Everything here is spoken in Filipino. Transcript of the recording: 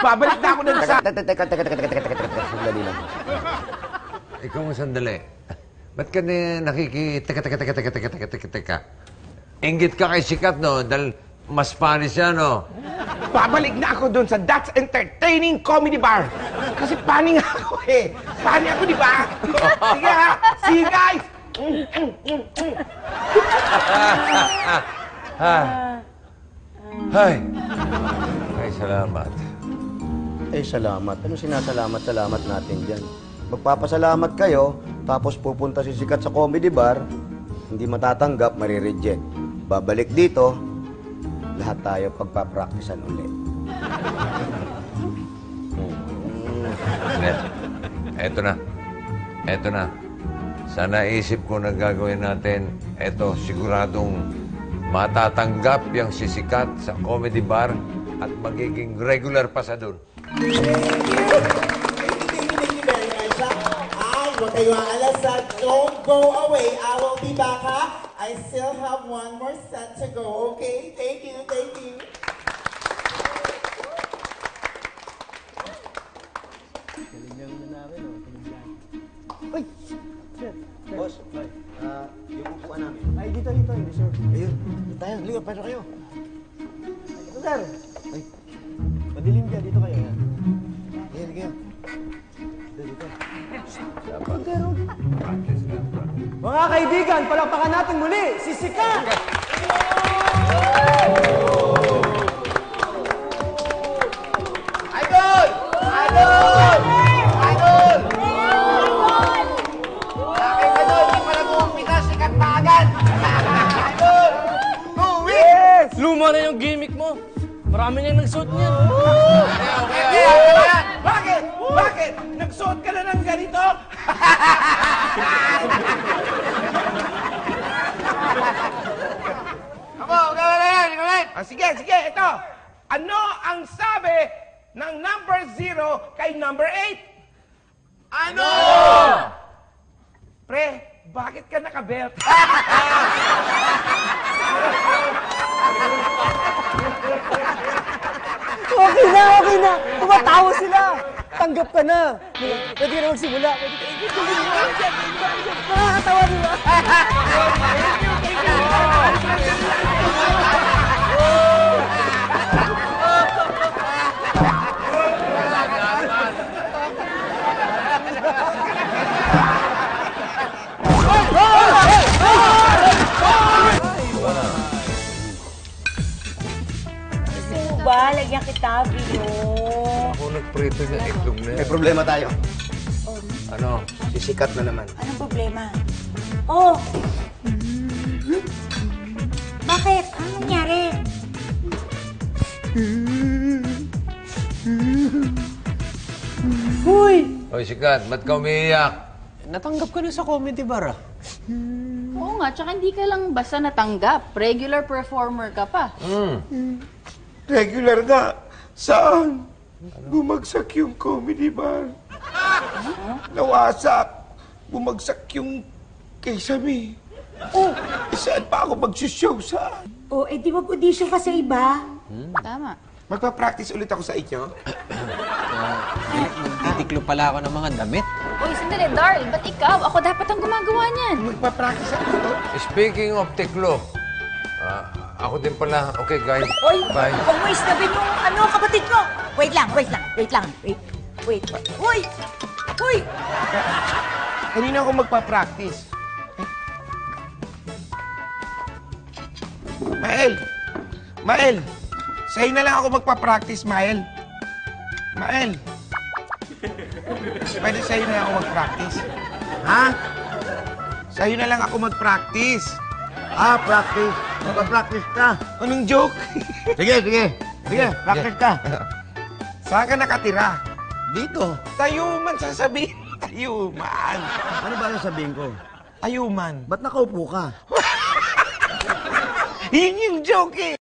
Babalik na ako dun sa... Teka. Sandali lang. Ikaw mo sandali. Ba't ka na Teka. Inggit ka kay Sikat, no? Dahil mas panis siya, no? Babalik na ako dun sa That's Entertaining Comedy Bar. Kasi pani nga ako eh. Pani ako, di ba? Sige ha. See you guys. Ay, salamat. Salamat. Ano sinasalamat natin dyan? Magpapasalamat kayo, tapos pupunta si Sikat sa comedy bar, hindi matatanggap, marireject. Babalik dito, lahat tayo pagpapraktisan ulit. Eto na. Sana isip ko na gagawin natin, eto, siguradong matatanggap yung sisikat sa comedy bar at magiging regular pa sa doon. Thank you very much. Ay, huwag kayo aalasan. Don't go away. I will be back, ha? I still have one more set to go, okay? Thank you. Ay! Sir. Boss, yung upuan namin. Ay, dito, sir. Ayun, dito tayo. Liga, pero kayo. Ito, sir. Ay, Madilim dyan, dito kayo. Yan. liga. Dito. Mga kaibigan, palakpakan natin muli, si Sikat! Idol! Aking idol, di pala bumipita, Sikat pa agad. Idol! 2 weeks! Luma na yung gimmick mo. Marami na yung nagsuot niyan. Okay. Bakit? Nagsuot ka na ng ganito? Sige, ito. Ano ang sabi ng number 0 kay number 8? Ano? Pre, bakit ka nakabelt? Okay na. Tumatawa sila. Tanggap ka na. Pwede ka na magsimula. Nakakatawa, di ba? Ba, lagyan kita, Bio. Ako nagprito ng itlog na May yan. problema tayo. Ano? Si Sikat na naman. Anong problema? Oh! Bakit? Anong nangyari? Uy! Oy, Sikat, ba't ka umiiyak? Natanggap ka na sa comedy bar, ah. Oo nga, tsaka hindi ka lang basta natanggap. Regular performer ka pa. Regular nga. Saan? Bumagsak yung comedy bar. Nawasak. Bumagsak yung Kesame. Oh, saan pa ako magsushow saan? Oh, di mag-audition ka sa iba. Tama. Magpa-practice ulit ako sa inyo? Titiklo pala ako ng mga damit. Uy, sandali, Darl. Ba't ikaw? Ako dapat ang gumagawa niyan. Magpa-practice ako ito? Speaking of tiklo, ako din pala. Okay, guys. Hoy, Bye. huwag mo isnabin yung kapatid ko. Wait lang. Wait. Uy! Kanina ako magpa-practice. Mael! Sa'yo na lang ako magpa-practice, Mael. Pwede sa'yo na ako mag-practice. Ha? Sa'yo na lang ako mag-practice. Practice. Magpa-practice ka. Anong joke? Sige, practice ka. Saan ka nakatira? Dito. Tayuman, sasabihin. Tayuman. Ano ba sasabihin ko? Tayuman. Ba't nakaupo ka? Yun yung joke eh.